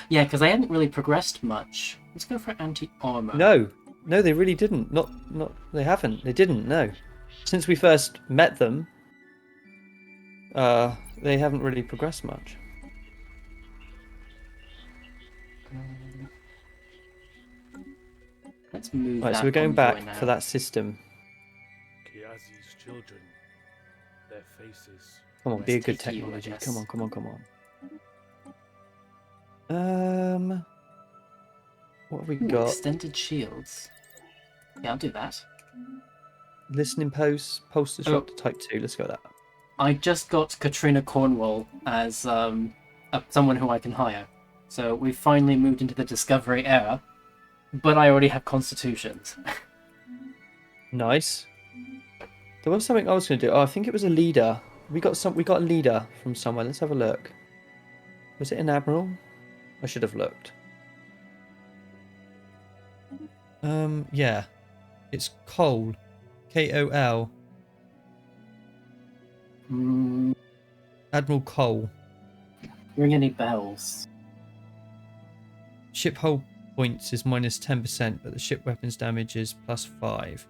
Yeah, because they hadn't really progressed much. Let's go for anti-armor. No, they really didn't. Not they haven't. They didn't. No, since we first met them, they haven't really progressed much. Let's move Right, that so we're going envoy back now. for that system. Kiazi's children, their faces. Come on, Let's be a good take you, I technology. guess. Come on. What have we Ooh, got? extended shields. Yeah, I'll do that. Listening posts, pulse disruptor type 2. Let's go with that. I just got Katrina Cornwall as someone who I can hire. So we've finally moved into the Discovery era, but I already have constitutions. Nice. There was something I was going to do. Oh, I think it was a leader. we got a leader from somewhere. Let's have a look. Was it an admiral? I should have looked. Yeah. It's Cole. Kol. Admiral Cole. Ring any bells? Ship hull points is minus 10%, but the ship weapons damage is plus 5.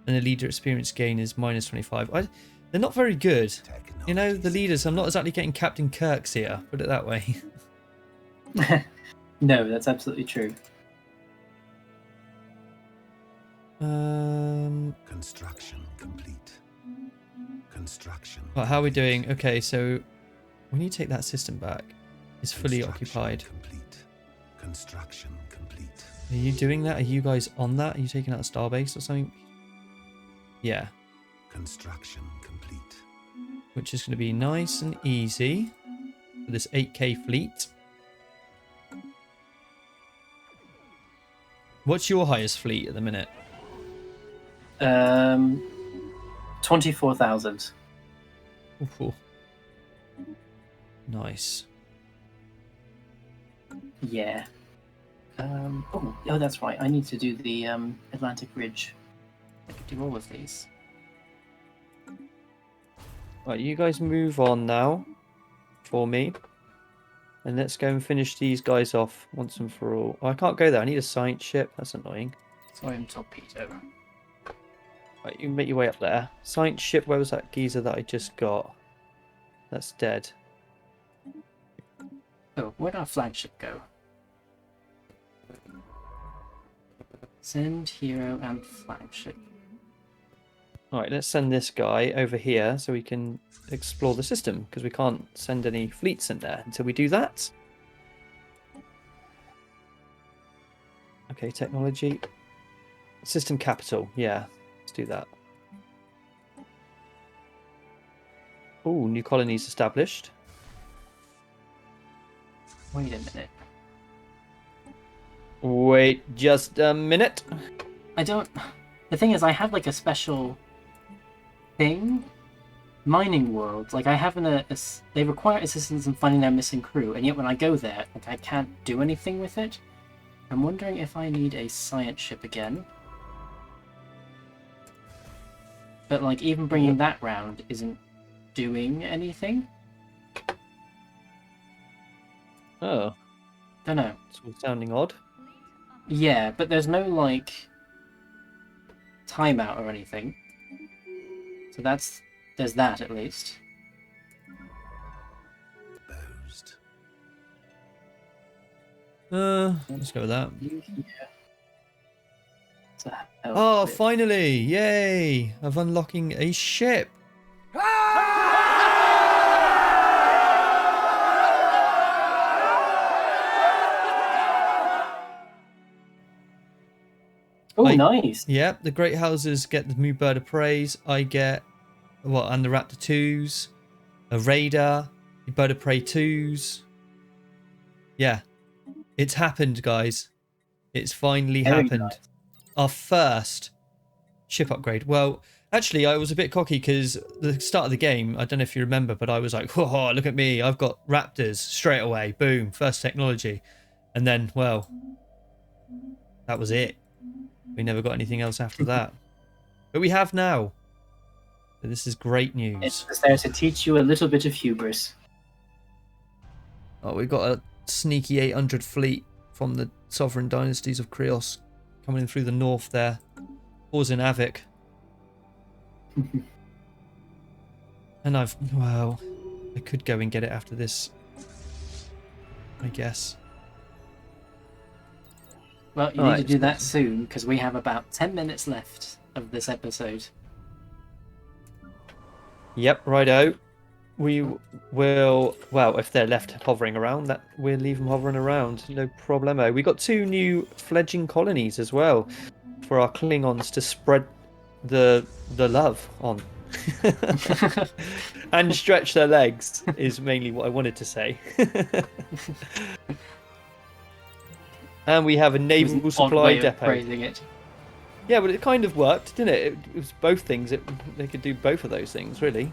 And the leader experience gain is minus 25. They're not very good. You know, the leaders, I'm not exactly getting Captain Kirk's here, put it that way. No, that's absolutely true. Construction complete. Construction. Right, how are we doing? Okay, so when you take that system back, it's fully Construction occupied. Complete. Construction complete. Are you doing that? Are you guys on that? Are you taking out a starbase or something? Yeah. Construction complete. Which is going to be nice and easy for this 8K fleet. What's your highest fleet at the minute? 24,000. Ooh. Nice. Yeah. Oh, that's right. I need to do the Atlantic Ridge. I could do all of these. Right, you guys move on now for me. And let's go and finish these guys off once and for all. Oh, I can't go there. I need a science ship. That's annoying. Sorry, I'm torpedo. Right, you make your way up there. Science ship, where was that geezer that I just got? That's dead. Oh, where'd our flagship go? Send hero and flagship. Alright, let's send this guy over here so we can explore the system, because we can't send any fleets in there until we do that. Okay, technology. System capital, yeah. Let's do that. Oh, new colonies established. Wait a minute. Wait just a minute. I don't... The thing is, I have like a special thing. Mining worlds. Like I have they require assistance in finding their missing crew, and yet when I go there, like I can't do anything with it. I'm wondering if I need a science ship again. But like even bringing that round isn't doing anything. Oh, Don't know. it's all sounding odd. Yeah, but there's no like timeout or anything. So there's that at least. Opposed. Let's go with that. Yeah. Oh, finally! Yay! Of unlocking a ship. Oh, nice. Yeah, the Great Houses get the new Bird of Preys. I get, and the Raptor 2s, a Raider, the Bird of Prey 2s. Yeah, it's happened, guys. It's finally Very happened. nice. Our first ship upgrade. Well, actually, I was a bit cocky because the start of the game, I don't know if you remember, but I was like, oh, look at me. I've got Raptors straight away. Boom, first technology. And then, well, that was it. We never got anything else after that. But we have now. So this is great news. It's just there to teach you a little bit of hubris. Oh, we've got a sneaky 800 fleet from the sovereign dynasties of Krios coming in through the north there, causing havoc. And I could go and get it after this, I guess. Well, you need to do that soon, because we have about 10 minutes left of this episode. Yep, righto. We will, well, if they're left hovering around, that we'll leave them hovering around. No problemo. We got 2 new fledgling colonies as well for our Klingons to spread the love on. And stretch their legs is mainly what I wanted to say. And we have a naval supply depot. Praising it. Yeah, but it kind of worked, didn't it? It was both things. They could do both of those things, really.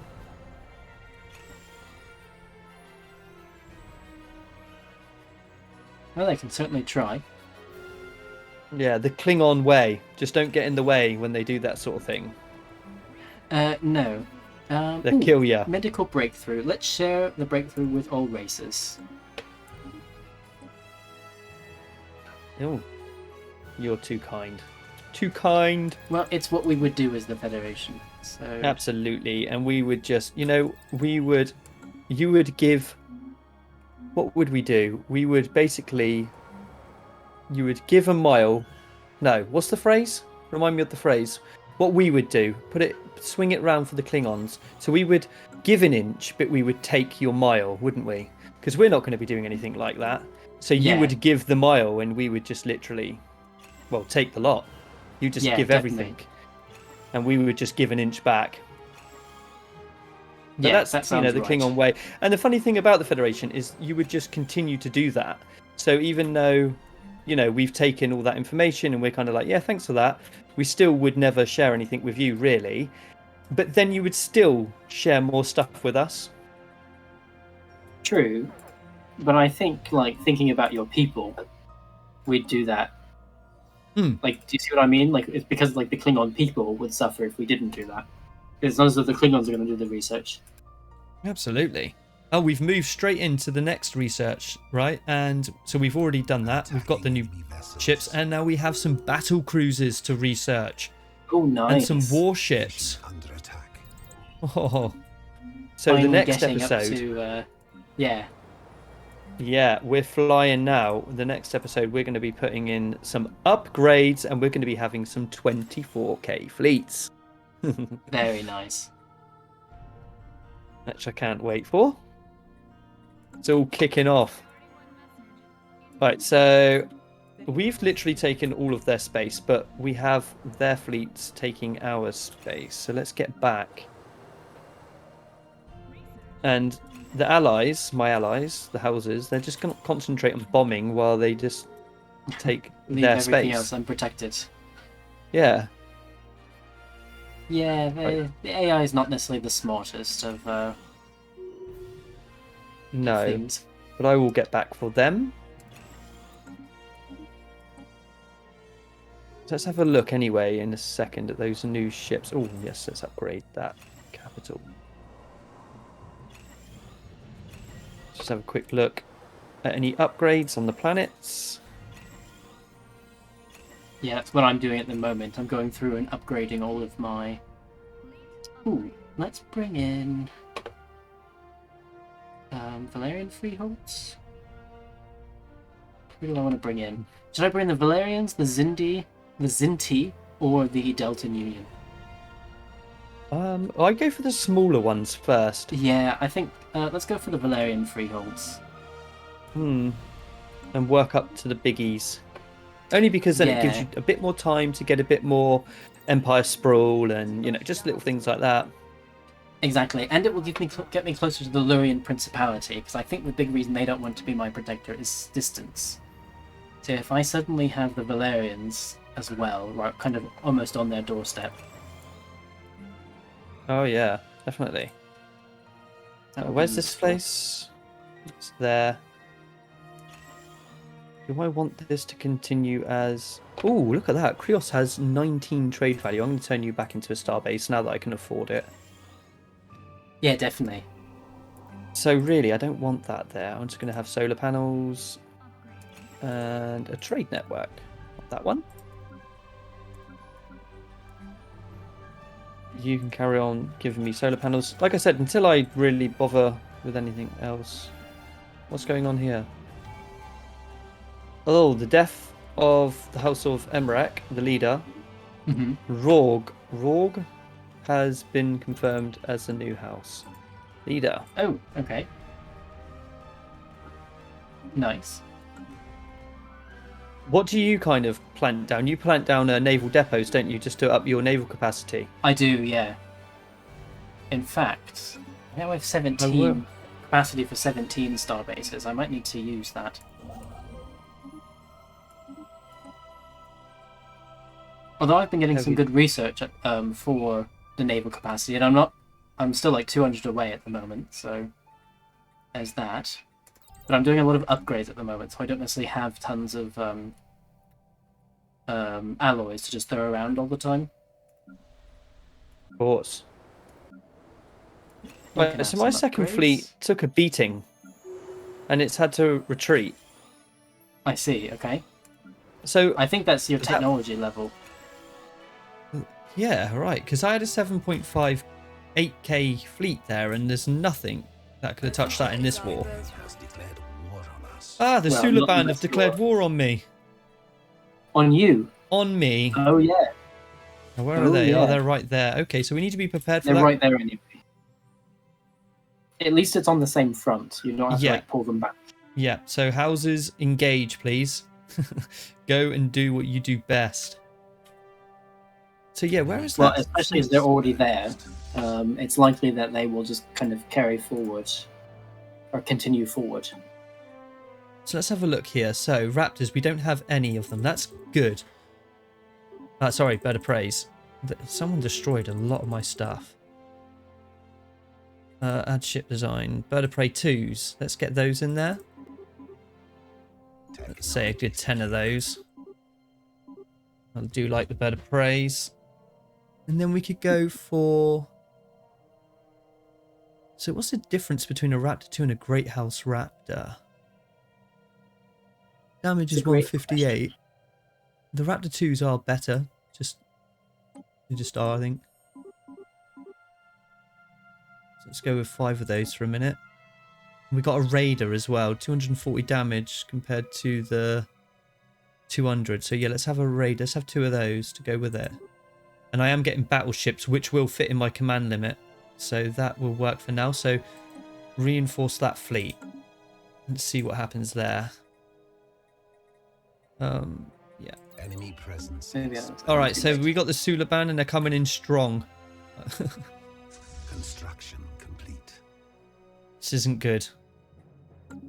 Well, they can certainly try. Yeah, the Klingon way. Just don't get in the way when they do that sort of thing. No. They'll kill ya. Medical breakthrough. Let's share the breakthrough with all races. Oh, you're too kind. Too kind. Well, it's what we would do as the Federation. So Absolutely. And we would just, you would give, what would we do? We would basically, you would give a mile. No, what's the phrase? Remind me of the phrase. What we would do, swing it round for the Klingons. So we would give an inch, but we would take your mile, wouldn't we? Because we're not going to be doing anything like that. So you would give the mile, and we would just literally, take the lot. You just give everything, and we would just give an inch back. But that's that sounds the right. Klingon way. And the funny thing about the Federation is you would just continue to do that. So even though, we've taken all that information and we're kind of like, yeah, thanks for that, we still would never share anything with you, really. But then you would still share more stuff with us. True, but I think, thinking about your people, we'd do that. Do you see what I mean? It's because, the Klingon people would suffer if we didn't do that. It's not as though the Klingons are going to do the research. Absolutely. Oh, we've moved straight into the next research, right? And so we've already done that. We've got the new ships, and now we have some battle cruisers to research. Oh, nice. And some warships. Under attack. Oh. So the next episode... Yeah, we're flying now. The next episode, we're going to be putting in some upgrades, and we're going to be having some 24K fleets. Very nice. Which I can't wait for. It's all kicking off. Right, so we've literally taken all of their space, but we have their fleets taking our space. So let's get back. And the allies, my allies, the houses, they're just going to concentrate on bombing while they just take Leave their everything space. else unprotected. Yeah. Yeah, the AI is not necessarily the smartest of No, things. but I will get back for them. Let's have a look anyway in a second at those new ships. Oh, yes, let's upgrade that capital. Just have a quick look at any upgrades on the planets. Yeah, that's what I'm doing at the moment. I'm going through and upgrading all of my... Ooh, let's bring in... Valerian freeholds? Who do I want to bring in? Should I bring the Valerians, the Zindi, the Zinti, or the Deltan Union? I'd go for the smaller ones first. Yeah, I think... let's go for the Valerian freeholds. And work up to the biggies. Only because then it gives Yeah. you a bit more time to get a bit more empire sprawl and, just little things like that. Exactly, and it will get me closer to the Lurian Principality, because I think the big reason they don't want to be my protector is distance. So if I suddenly have the Valerians as well, right, kind of almost on their doorstep. Oh, yeah, definitely. that would be Where's this useful. place? It's there. Do I want this to continue as... Oh, look at that. Krios has 19 trade value. I'm going to turn you back into a starbase now that I can afford it. Yeah, definitely. So really, I don't want that there. I'm just going to have solar panels and a trade network. Not that one. You can carry on giving me solar panels. Like I said, until I really bother with anything else. What's going on here? Oh, the death of the House of Emmerich, the leader. Mm-hmm. Rorg has been confirmed as the new house leader. Oh, okay. Nice. What do you kind of plant down? You plant down naval depots, don't you, just to up your naval capacity? I do, yeah. In fact, now I have I 17 will. capacity for 17 starbases. I might need to use that. Although I've been getting Have some you- good research for the naval capacity, and I'm still like 200 away at the moment, so there's that. But I'm doing a lot of upgrades at the moment, so I don't necessarily have tons of alloys to just throw around all the time. Of course. You Right, can so have my some second upgrades. fleet took a beating, and it's had to retreat. I see. Okay. So I think that's your That- technology level. yeah, right. Because I had a 7.5 8K fleet there, and there's nothing that could have touched that in this war. Has declared war on us. Ah, the Well, Sula not band unless have declared you're- war on me. On you. On me. Oh yeah. Now, where are Oh, they? yeah. Oh, they're right there. Okay, so we need to be prepared for They're that. right there anyway. At least it's on the same front. You don't have Yeah. to like pull them back. Yeah, so houses, engage, please. Go and do what you do best. So yeah, where is Well, that? especially as they're already there, it's likely that they will just kind of carry forward or continue forward. So let's have a look here. So raptors, we don't have any of them. That's good. Sorry, better praise. Someone destroyed a lot of my stuff. Add ship design. Bird of prey 2s. Let's get those in there. Let's say a good 10 of those. I do like the bird of preys. And then we could go for... So what's the difference between a Raptor 2 and a Great House Raptor? Damage It's is a great 158. The Raptor 2s are better. They just are, I think. So let's go with 5 of those for a minute. We got a Raider as well. 240 damage compared to the 200. So yeah, let's have a Raider. Let's have 2 of those to go with it. And I am getting battleships, which will fit in my command limit. So that will work for now. So reinforce that fleet. Let's see what happens there. Yeah. Enemy presence. Maybe All right, so we got the Sula band and they're coming in strong. Construction complete. This isn't good.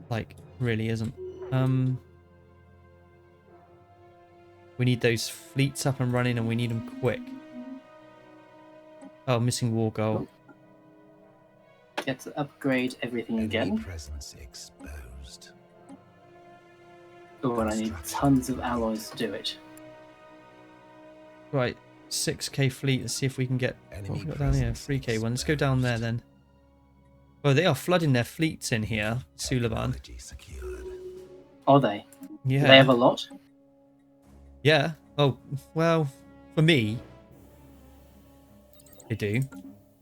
Like, really isn't. We need those fleets up and running and we need them quick. Oh, missing war goal. Get to upgrade everything Enemy again. presence exposed. Oh, and I need tons of alloys to do it. Right, 6k fleet. Let's see if we can get... What have we got down here? 3k one. Let's go down there then. Oh, they are flooding their fleets in here. Sulaban. Technology secured. Are they? Yeah. Do they have a lot? Yeah. Oh, well, for me, they do.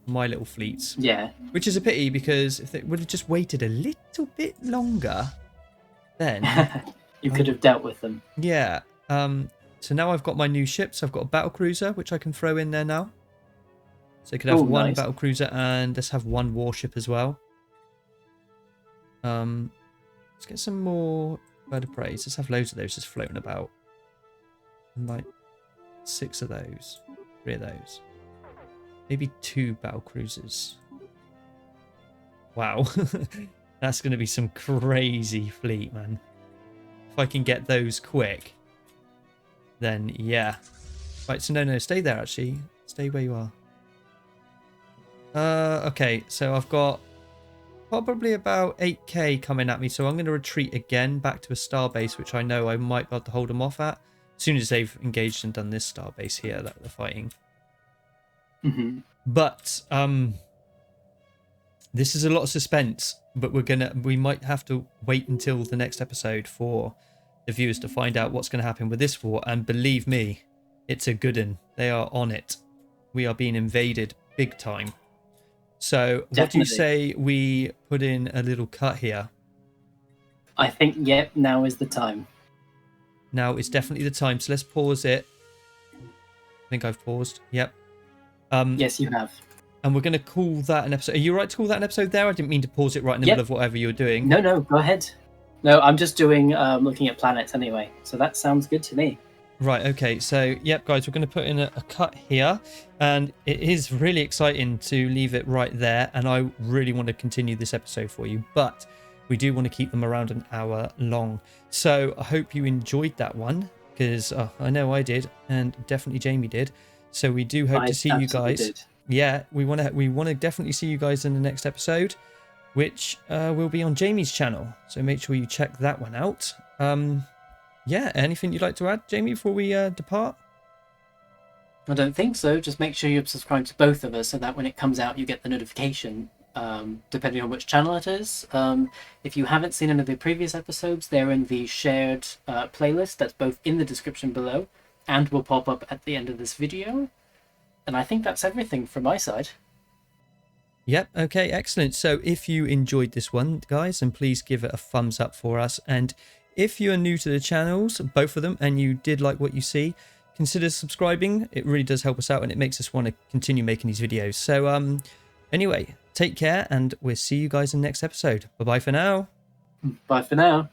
My little fleets. Yeah. Which is a pity because if they would have just waited a little bit longer, then You could have dealt with them. yeah. So now I've got my new ships. I've got a battle cruiser which I can throw in there now. So I could have Ooh, one nice. battle cruiser and let's have one warship as well. Let's get some more bird of prey. Let's have loads of those just floating about. And like 6 of those, 3 of those. Maybe 2 battle cruisers. Wow. That's going to be some crazy fleet, man. If I can get those quick, then yeah. Right, so no, stay there actually. Stay where you are. Okay, so I've got probably about 8k coming at me, so I'm going to retreat again back to a starbase, which I know I might be able to hold them off at. As soon as they've engaged and done this starbase here that they're fighting. Hmm. But this is a lot of suspense, but we might have to wait until the next episode for the viewers to find out what's going to happen with this war. And believe me, it's a good one. They are on it. We are being invaded big time. So what do you Definitely. say we put in a little cut here? I think, yep, now is the time. Now is definitely the time. So let's pause it. I think I've paused. Yep. Yes, you have. And we're going to call that an episode. Are you right to call that an episode there? I didn't mean to pause it right in the Yep. middle of whatever you're doing. No, go ahead. No, I'm just doing looking at planets anyway, so that sounds good to me. Right, okay. So, yep, guys, we're going to put in a cut here. And it is really exciting to leave it right there. And I really want to continue this episode for you. But we do want to keep them around an hour long. So I hope you enjoyed that one. Because I know I did. And definitely Jamie did. So we do hope I to see you absolutely guys. did. Yeah, we want to definitely see you guys in the next episode. which will be on Jamie's channel. So make sure you check that one out. Yeah, anything you'd like to add, Jamie, before we depart? I don't think so. Just make sure you're subscribed to both of us so that when it comes out, you get the notification, depending on which channel it is. If you haven't seen any of the previous episodes, they're in the shared playlist that's both in the description below and will pop up at the end of this video. And I think that's everything from my side. Yep, okay, excellent. So if you enjoyed this one, guys, then please give it a thumbs up for us. And if you are new to the channels, both of them, and you did like what you see, consider subscribing. It really does help us out and it makes us want to continue making these videos. So anyway, take care and we'll see you guys in the next episode. Bye-bye for now. Bye for now.